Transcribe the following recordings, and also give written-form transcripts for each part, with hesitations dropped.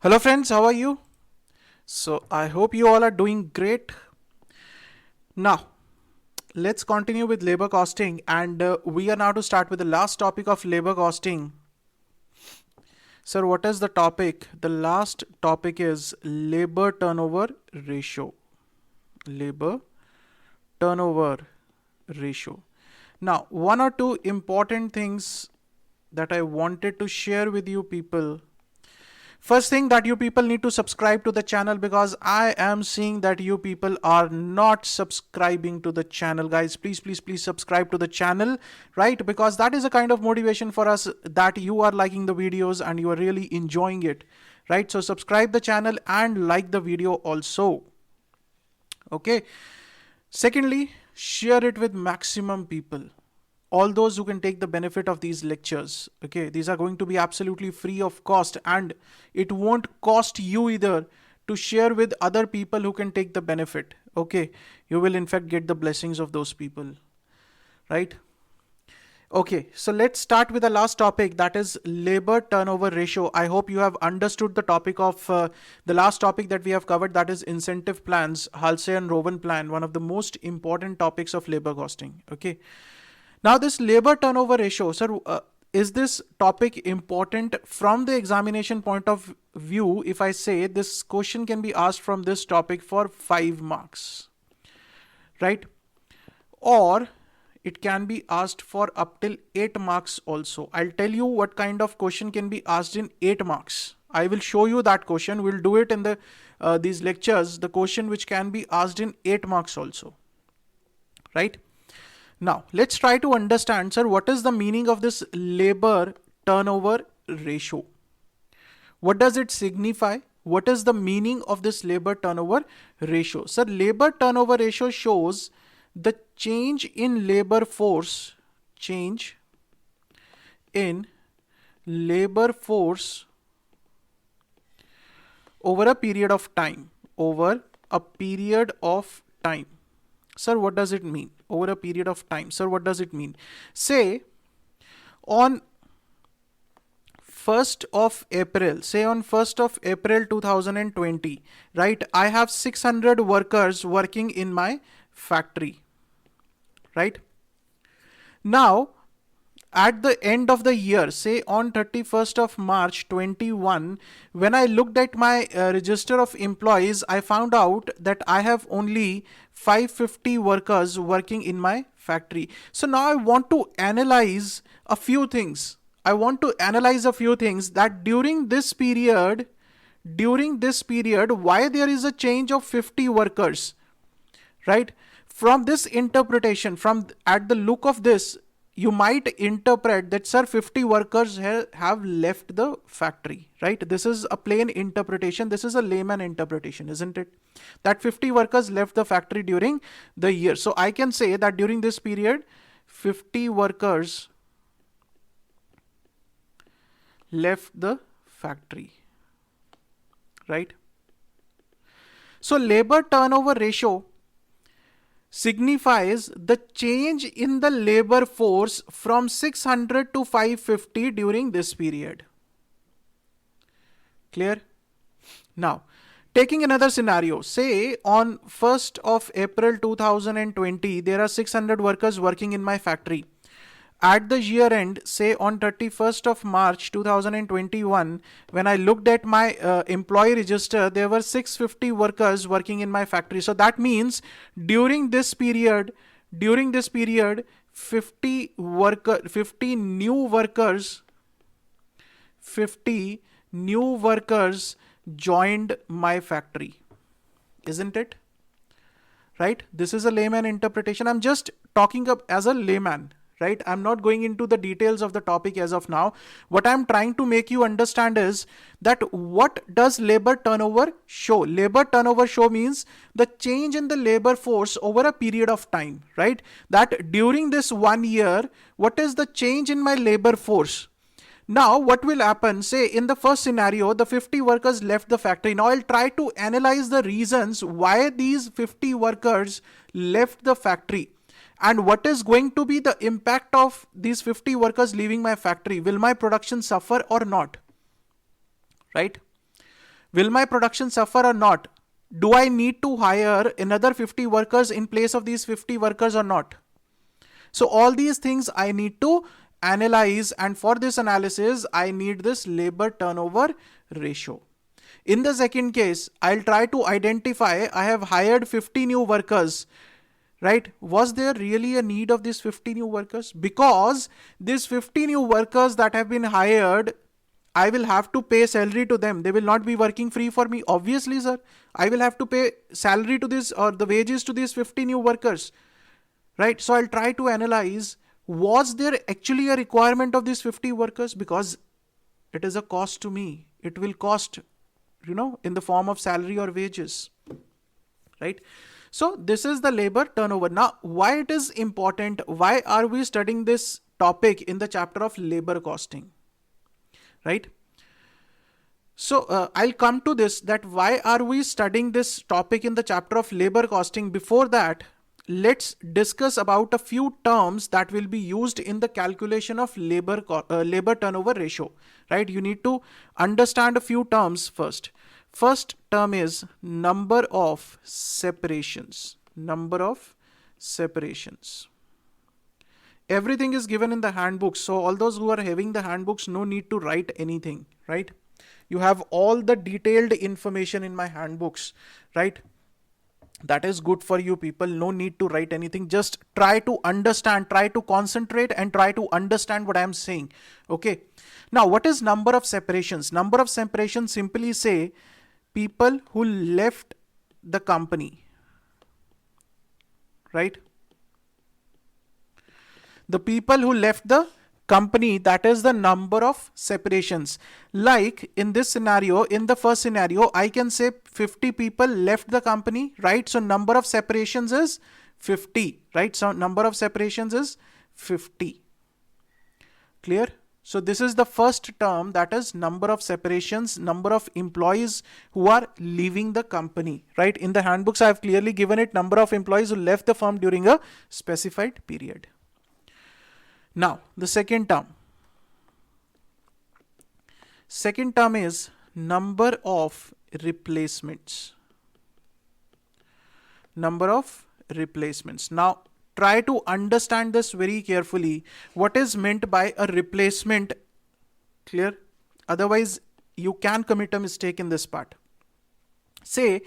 Hello friends, how are you? So I hope you all are doing great. Now, let's continue with labor costing, and we are now to start with the last topic of labor costing. Sir, what is the topic? The last topic is labor turnover ratio. Labor turnover ratio. Now, one or two important things that I wanted to share with you people. First thing, that you people need to subscribe to the channel, because I am seeing that you people are not subscribing to the channel. Guys, please subscribe to the channel, right? Because that is a kind of motivation for us, that you are liking the videos and you are really enjoying it, right? So subscribe the channel and like the video also. Okay. Secondly, share it with maximum people, all those who can take the benefit of these lectures. Okay, these are going to be absolutely free of cost, and it won't cost you either to share with other people who can take the benefit. Okay, you will in fact get the blessings of those people, right? Okay, so let's start with the last topic, that is labor turnover ratio. I hope you have understood the topic of the last topic that we have covered, that is incentive plans, Halsey and Rowan plan, one of the most important topics of labor costing. Okay. Now this labor turnover ratio, sir, is this topic important from the examination point of view? If I say this question can be asked from this topic for 5 marks, right? Or it can be asked for up till 8 marks also. I'll tell you what kind of question can be asked in 8 marks. I will show you that question. We'll do it in the these lectures, the question which can be asked in 8 marks also, right? Now, let's try to understand, sir, what is the meaning of this labor turnover ratio? What does it signify? What is the meaning of this labor turnover ratio? Sir, labor turnover ratio shows the change in labor force, change in labor force over a period of time, over a period of time. Sir, what does it mean? Over a period of time. Sir, what does it mean? Say on 1st of April, say on 1st of April 2020, right? I have 600 workers working in my factory, right? Now, at the end of the year, say on 31st of March 21, when I looked at my register of employees, I found out that I have only 550 workers working in my factory. So now I want to analyze a few things. That during this period, why there is a change of 50 workers, right? From this interpretation, from at the look of this, you might interpret that, sir, 50 workers have left the factory, right? This is a plain interpretation. This is a layman interpretation, isn't it? That 50 workers left the factory during the year. So I can say that during this period, 50 workers left the factory, right? So labor turnover ratio signifies the change in the labor force from 600 to 550 during this period. Clear? Now, taking another scenario, say on 1st of April 2020, there are 600 workers working in my factory. At the year end, say on 31st of March 2021, when I looked at my employee register, there were 650 workers working in my factory. So that means during this period, 50 new workers joined my factory, isn't it? Right? This is a layman interpretation. I'm just talking up as a layman, right? I'm not going into the details of the topic as of now. What I'm trying to make you understand is that what does labor turnover show? Labor turnover show means the change in the labor force over a period of time, right? That during this 1 year, what is the change in my labor force? Now, what will happen? Say in the first scenario, the 50 workers left the factory. Now, I'll try to analyze the reasons why these 50 workers left the factory. And what is going to be the impact of these 50 workers leaving my factory? Will my production suffer or not? Right? Will my production suffer or not? Do I need to hire another 50 workers in place of these 50 workers or not? So all these things I need to analyze, and for this analysis I need this labor turnover ratio. In the second case, I'll try to identify, I have hired 50 new workers, right? Was there really a need of these 50 new workers? Because these 50 new workers that have been hired, I will have to pay salary to them. They will not be working free for me. Obviously, sir, I will have to pay salary to this, or the wages to these 50 new workers, right? So I'll try to analyze, was there actually a requirement of these 50 workers? Because it is a cost to me. It will cost, in the form of salary or wages, right? So this is the labor turnover. Now, why it is important? Why are we studying this topic in the chapter of labor costing, right? So I'll come to this, that why are we studying this topic in the chapter of labor costing. Before that, let's discuss about a few terms that will be used in the calculation of labor turnover ratio, right? You need to understand a few terms first. First term is number of separations. Number of separations. Everything is given in the handbooks. So all those who are having the handbooks, no need to write anything, right? You have all the detailed information in my handbooks, right? That is good for you people. No need to write anything. Just try to understand, try to concentrate, and try to understand what I am saying. Okay. Now, what is number of separations? Number of separations simply say people who left the company, right? The people who left the company, that is the number of separations. Like in this scenario, in the first scenario, I can say 50 people left the company, right? So number of separations is 50, right? So number of separations is 50. Clear? So this is the first term, that is number of separations, number of employees who are leaving the company, right? In the handbooks, I have clearly given it, number of employees who left the firm during a specified period. Now, the second term. Second term is number of replacements. Number of replacements. Now, try to understand this very carefully. What is meant by a replacement? Clear? Otherwise, you can commit a mistake in this part. Say,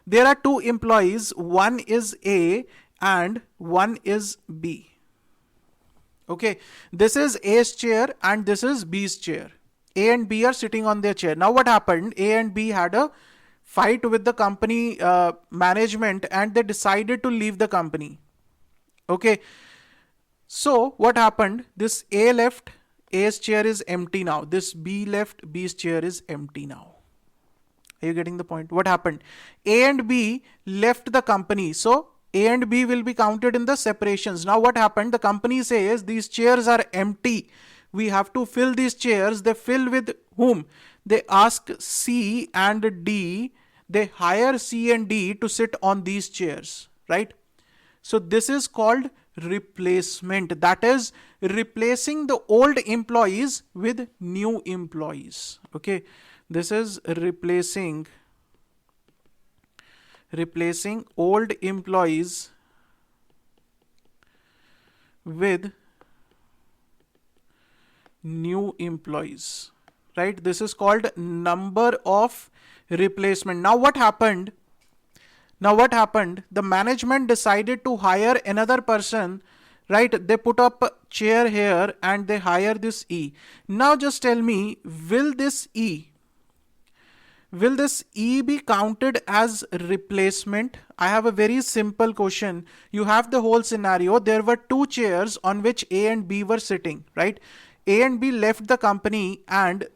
there are two employees. One is A and one is B. Okay, this is A's chair and this is B's chair. A and B are sitting on their chair. Now what happened? A and B had a fight with the company management and they decided to leave the company. Okay, so what happened? This A left, A's chair is empty now. This B left, B's chair is empty now. Are you getting the point? What happened? A and B left the company. So A and B will be counted in the separations. Now what happened? The company says these chairs are empty. We have to fill these chairs. They fill with whom? They ask C and D. They hire C and D to sit on these chairs, right? So this is called replacement. That is replacing the old employees with new employees. Okay. This is replacing old employees with new employees, right? This is called number of replacement. Now what happened? The management decided to hire another person, right? They put up a chair here and they hire this E. Now just tell me, will this E be counted as replacement? I have a very simple question. You have the whole scenario. There were two chairs on which A and B were sitting, right? A and B left the company and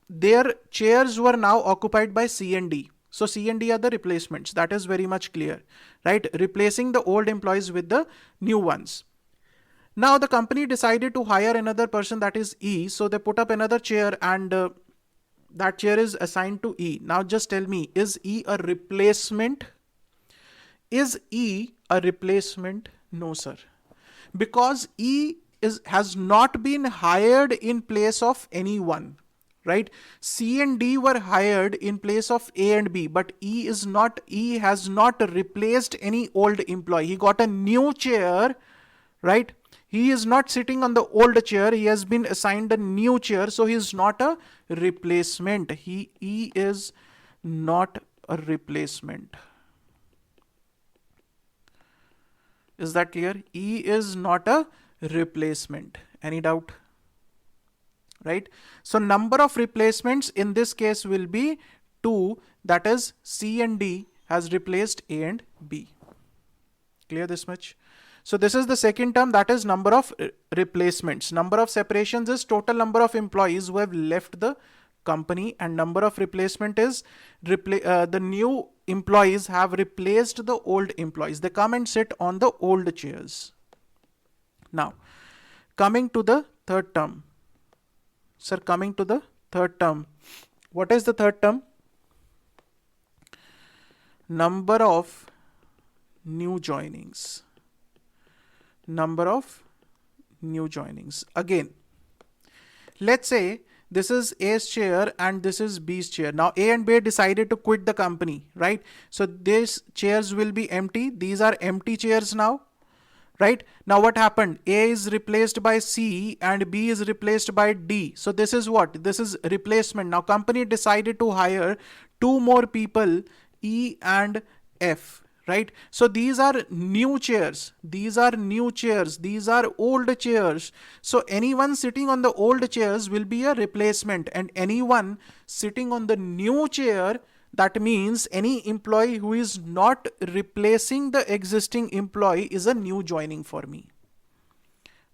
their chairs were now occupied by C and D. So C and D are the replacements. That is very much clear, right? Replacing the old employees with the new ones. Now the company decided to hire another person, that is E. So they put up another chair and that chair is assigned to E. Now just tell me, is E a replacement? Is E a replacement? No, sir. Because E has not been hired in place of anyone, right? C and D were hired in place of A and B, but E has not replaced any old employee. He got a new chair, right? He is not sitting on the old chair. He has been assigned a new chair, so he is not a replacement. E is not a replacement. Is that clear? E is not a replacement. Any doubt? Right? So number of replacements in this case will be 2. That is, C and D has replaced A and B. Clear this much? So this is the second term, that is number of replacements. Number of separations is total number of employees who have left the company, and number of replacement is the new employees have replaced the old employees. They come and sit on the old chairs. Now, coming to the third term. Sir, coming to the third term. What is the third term? Number of new joinings. Number of new joinings. Again, let's say this is A's chair and this is B's chair. Now A and B decided to quit the company, right? So these chairs will be empty. These are empty chairs now, right? Now what happened? A is replaced by C and B is replaced by D. So this is what? This is replacement. Now company decided to hire 2 more people, E and F. Right? So these are new chairs. These are new chairs. These are old chairs. So anyone sitting on the old chairs will be a replacement, and anyone sitting on the new chair, that means any employee who is not replacing the existing employee, is a new joining for me.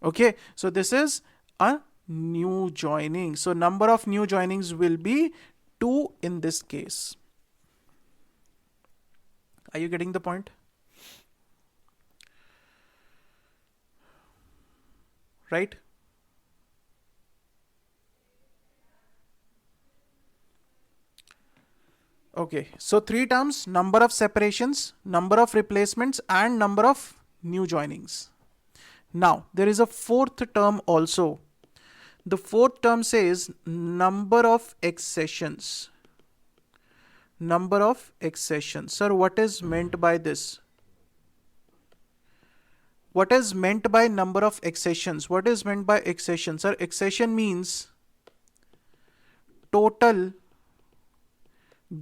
Okay. So this is a new joining. So number of new joinings will be 2 in this case. Are you getting the point? Right? Okay, so 3 terms: number of separations, number of replacements, and number of new joinings. Now, there is a 4th term also. The 4th term says number of accessions. Number of accessions. Sir, what is meant by this? What is meant by number of accessions? What is meant by accession? Sir, accession means total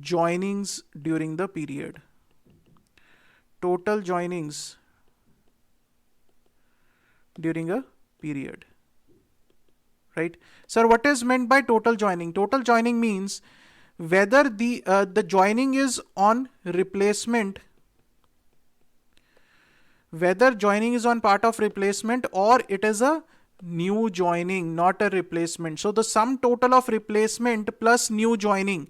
joinings during the period. Total joinings during a period. Right? Sir, what is meant by total joining? Total joining means whether the joining is on replacement, whether joining is on part of replacement or it is a new joining, not a replacement. So the sum total of replacement plus new joining,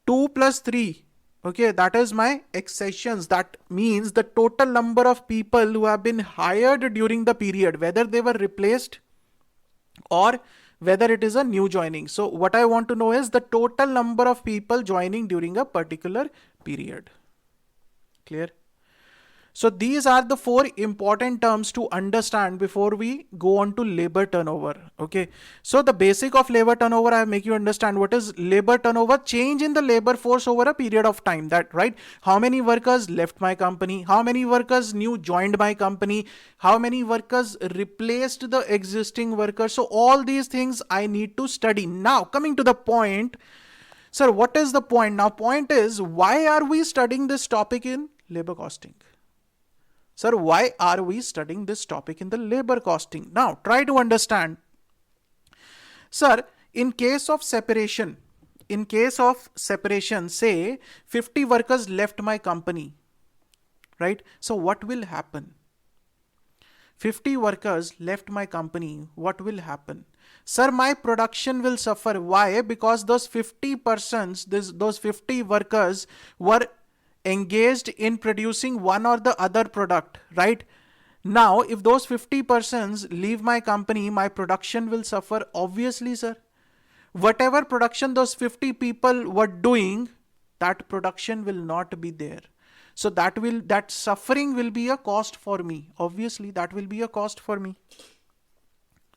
2 plus 3, okay, that is my accessions. That means the total number of people who have been hired during the period, whether they were replaced or whether it is a new joining. So what I want to know is the total number of people joining during a particular period. Clear? So these are the 4 important terms to understand before we go on to labor turnover. Okay. So the basic of labor turnover, I make you understand what is labor turnover: change in the labor force over a period of time. That, right? How many workers left my company? How many workers new joined my company? How many workers replaced the existing workers? So all these things I need to study. Now coming to the point. Sir, what is the point? Now point is, why are we studying this topic in labor costing? Sir, why are we studying this topic in the labor costing? Now, try to understand. Sir, in case of separation, say 50 workers left my company, right? So what will happen? 50 workers left my company. What will happen? Sir, my production will suffer. Why? Because those 50 persons, those 50 workers were engaged in producing one or the other product, right? Now, if those 50 persons leave my company, my production will suffer. Obviously, sir. Whatever production those 50 people were doing, that production will not be there. So that suffering will be a cost for me. Obviously, that will be a cost for me.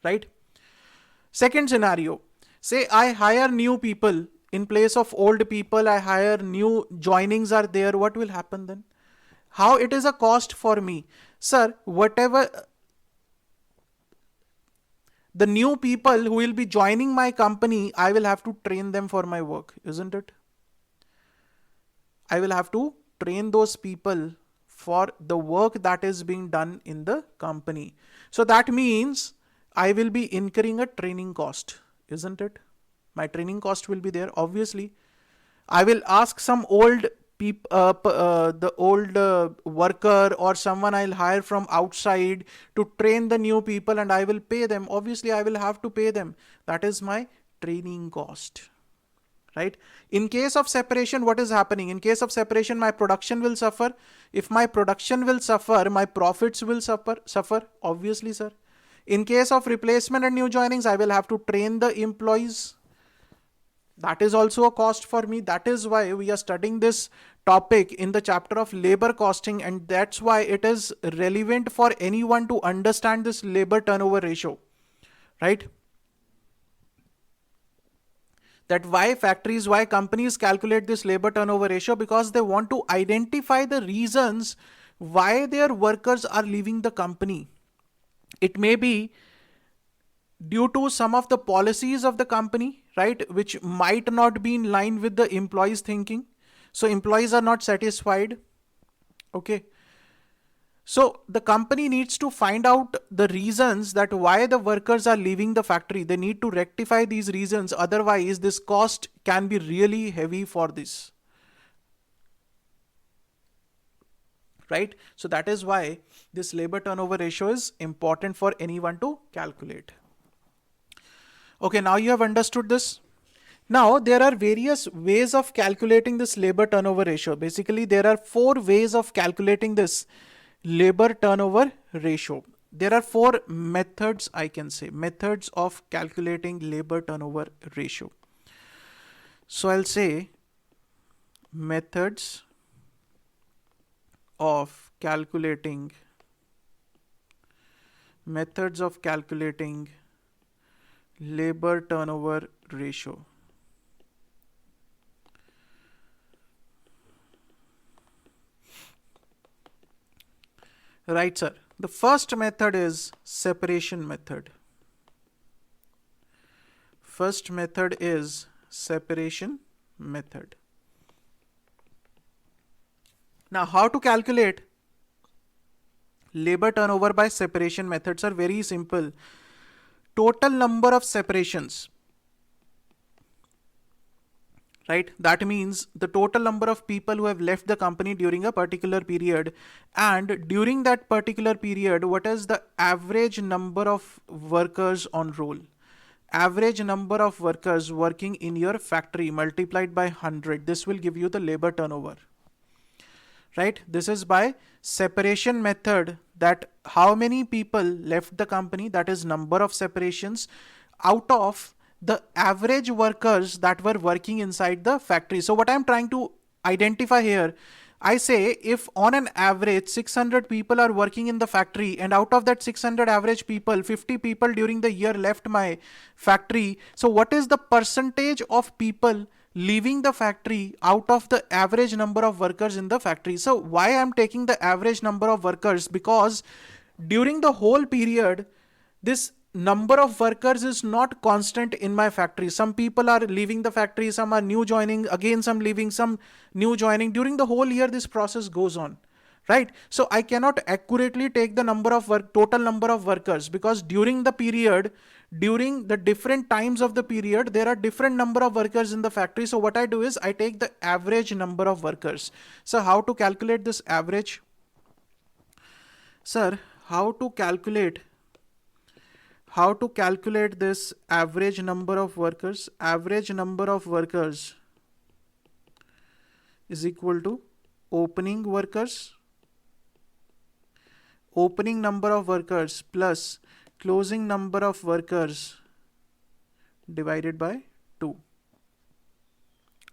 Right? Second scenario. Say I hire new people in place of old people, I hire new joinings are there. What will happen then? How it is a cost for me? Sir, whatever the new people who will be joining my company, I will have to train them for my work, isn't it? I will have to train those people for the work that is being done in the company. So that means I will be incurring a training cost, isn't it? My training cost will be there, obviously. I will ask some old the old worker or someone I'll hire from outside to train the new people, and I will pay them. Obviously, I will have to pay them. That is my training cost. Right? In case of separation, what is happening? In case of separation, my production will suffer. If my production will suffer, my profits will suffer. Obviously, sir. In case of replacement and new joinings, I will have to train the employees. That is also a cost for me. That is why we are studying this topic in the chapter of labor costing, and that's why it is relevant for anyone to understand this labor turnover ratio, right? That why factories, why companies calculate this labor turnover ratio, because they want to identify the reasons why their workers are leaving the company. It may be due to some of the policies of the company, right, which might not be in line with the employees' thinking. So employees are not satisfied. Okay. So the company needs to find out the reasons that why the workers are leaving the factory. They need to rectify these reasons. Otherwise, this cost can be really heavy for this. Right? So that is why this labor turnover ratio is important for anyone to calculate. Okay, now you have understood this. Now there are various ways of calculating this labor turnover ratio. Basically, there are 4 ways of calculating this labor turnover ratio. There are 4 methods, I can say, methods of calculating labor turnover ratio. So I'll say methods of calculating labor turnover ratio. Right, sir. The first method is separation method. First method is separation method. Now, how to calculate labor turnover by separation methods are very simple. Total number of separations, right? That means the total number of people who have left the company during a particular period, and during that particular period, what is the average number of workers on roll? Average number of workers working in your factory multiplied by 100. This will give you the labor turnover. Right? This is by separation method, that how many people left the company, that is number of separations, out of the average workers that were working inside the factory. So what I'm trying to identify here, I say if on an average 600 people are working in the factory, and out of that 600 average people, 50 people during the year left my factory. So what is the percentage of people leaving the factory out of the average number of workers in the factory? So why I'm taking the average number of workers? Because during the whole period, this number of workers is not constant in my factory. Some people are leaving the factory, some are new joining, again some leaving, some new joining. During the whole year, this process goes on. Right? So I cannot accurately take the total number of workers, because during the period, during the different times of the period, there are different number of workers in the factory. So what I do is I take the average number of workers. So how to calculate this average? Sir, how to calculate this average number of workers? Average number of workers is equal to opening number of workers plus closing number of workers divided by 2.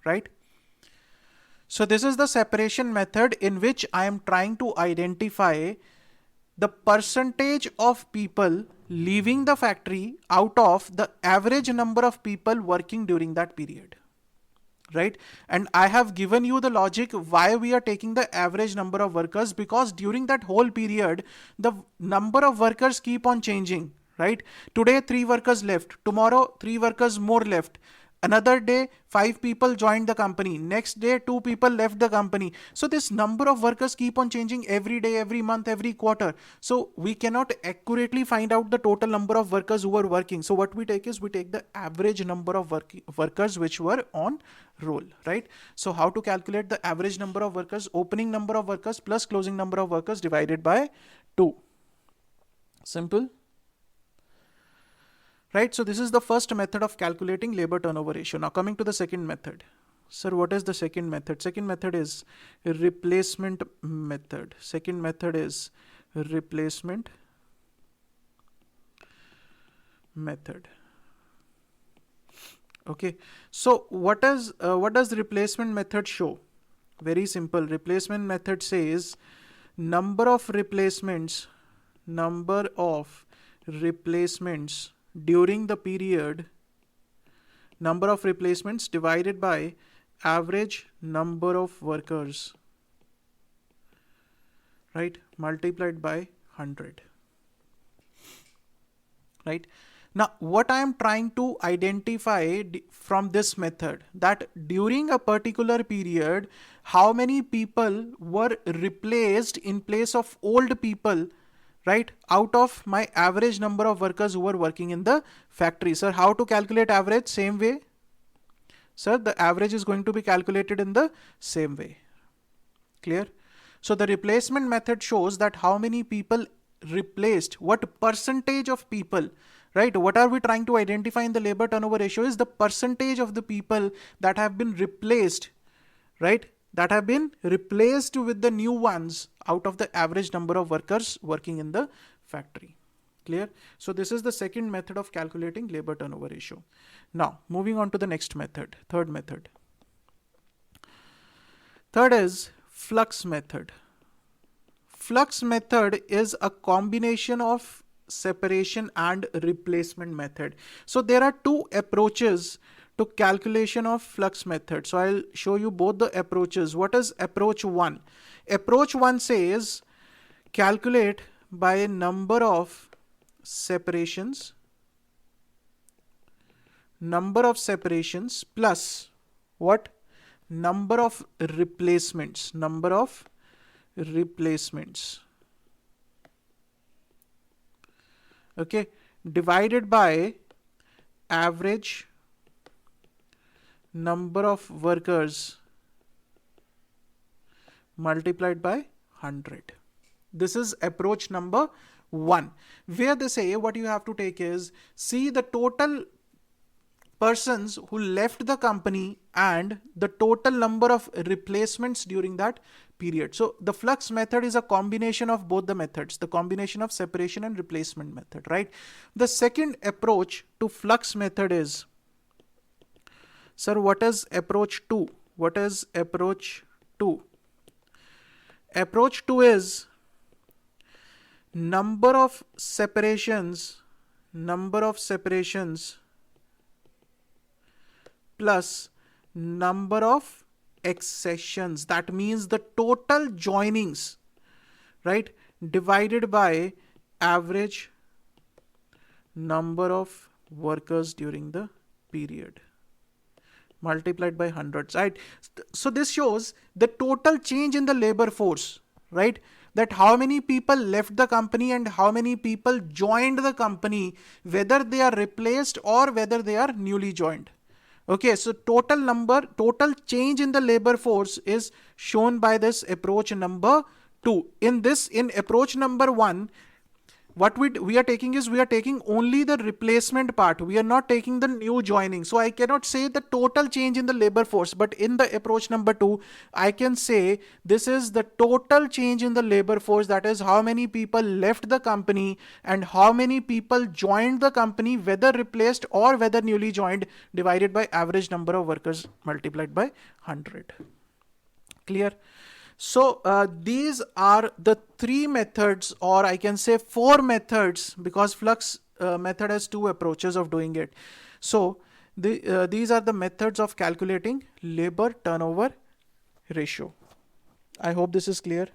Right? So this is the separation method in which I am trying to identify the percentage of people leaving the factory out of the average number of people working during that period. Right? And I have given you the logic why we are taking the average number of workers, because during that whole period, the number of workers keep on changing, right? Today, 3 workers left. Tomorrow, 3 workers more left. Another day, 5 people joined the company. Next day, 2 people left the company. So this number of workers keep on changing every day, every month, every quarter. So we cannot accurately find out the total number of workers who are working. So what we take is we take the average number of workers which were on roll, right? So how to calculate the average number of workers? Opening number of workers plus closing number of workers divided by 2. Simple. Right, so this is the first method of calculating labor turnover ratio. Now coming to the second method. Sir, what is the second method? Second method is replacement method. Second method is replacement method. Okay, so what does the replacement method show? Very simple. Replacement method says number of replacements during the period, number of replacements divided by average number of workers, right, multiplied by 100. Right? Now, what I am trying to identify from this method, that during a particular period, how many people were replaced in place of old people, right, out of my average number of workers who were working in the factory. Sir, how to calculate average? Same way. Sir, the average is going to be calculated in the same way. Clear? So the replacement method shows that how many people replaced, what percentage of people, right? What are we trying to identify in the labor turnover ratio is the percentage of the people that have been replaced, right? That have been replaced with the new ones out of the average number of workers working in the factory. Clear? So this is the second method of calculating labor turnover ratio. Now, moving on to the next method, third method. Third is flux method. Flux method is a combination of separation and replacement method. So there are two approaches to calculation of flux method. So I'll show you both the approaches. What is approach 1? Approach 1 says calculate by number of separations plus what? Number of replacements. Okay, divided by average number of workers multiplied by 100. This is approach number 1, where they say what you have to take is see the total persons who left the company and the total number of replacements during that period. So the flux method is a combination of both the methods, the combination of separation and replacement method, right? The second approach to flux method is, sir, what is approach 2? What is approach 2? Approach 2 is number of separations plus number of accessions. That means the total joinings, right, divided by average number of workers during the period multiplied by hundreds, right? So this shows the total change in the labor force, right? That how many people left the company and how many people joined the company, whether they are replaced or whether they are newly joined. Okay, so total change in the labor force is shown by this approach number 2. In approach number 1, what we are taking is we are taking only the replacement part. We are not taking the new joining. So I cannot say the total change in the labor force, but in the approach number 2, I can say this is the total change in the labor force. That is how many people left the company and how many people joined the company, whether replaced or whether newly joined, divided by average number of workers multiplied by 100. Clear? So these are the three methods, or I can say four methods, because flux method has two approaches of doing it. So these are the methods of calculating labor turnover ratio. I hope this is clear.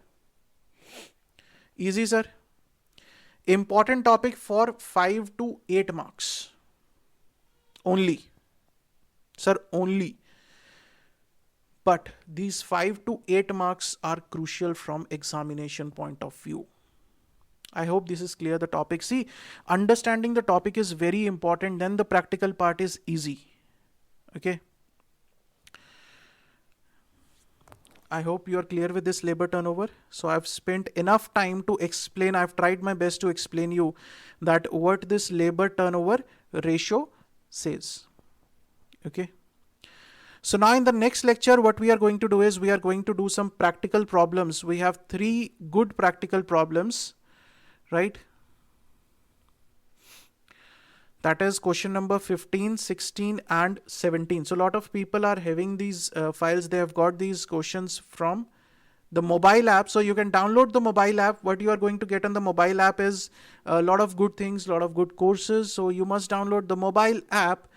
Easy, sir. Important topic for 5 to 8 marks. Only. Sir, only. But these 5 to 8 marks are crucial from examination point of view. I hope this is clear, the topic. See, understanding the topic is very important, then the practical part is easy. Okay. I hope you are clear with this labor turnover. So I've spent enough time to explain. I've tried my best to explain you that what this labor turnover ratio says. Okay. So now in the next lecture, what we are going to do is we are going to do some practical problems. We have 3 good practical problems, right? That is question number 15, 16 and 17. So a lot of people are having these files. They have got these questions from the mobile app. So you can download the mobile app. What you are going to get on the mobile app is a lot of good things, a lot of good courses. So you must download the mobile app,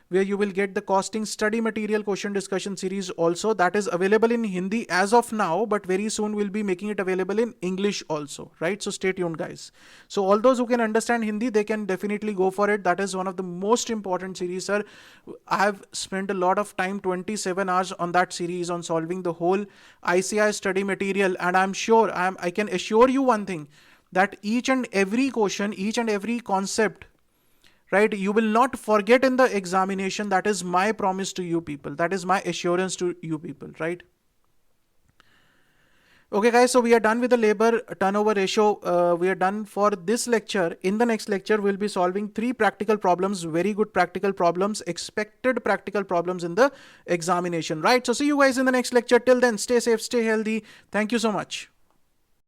where you will get the costing study material question discussion series also. That is available in Hindi as of now, but very soon we'll be making it available in English also, right? So stay tuned, guys. So all those who can understand Hindi, they can definitely go for it. That is one of the most important series, sir. I have spent a lot of time, 27 hours on that series, on solving the whole ICI study material. And I'm sure, I can assure you one thing, that each and every question, each and every concept, right, you will not forget in the examination. That is my promise to you people. That is my assurance to you people, right? Okay, guys, so we are done with the labor turnover ratio. We are done for this lecture. In the next lecture, we'll be solving 3 practical problems, very good practical problems, expected practical problems in the examination, right? So see you guys in the next lecture. Till then, stay safe, stay healthy. Thank you so much.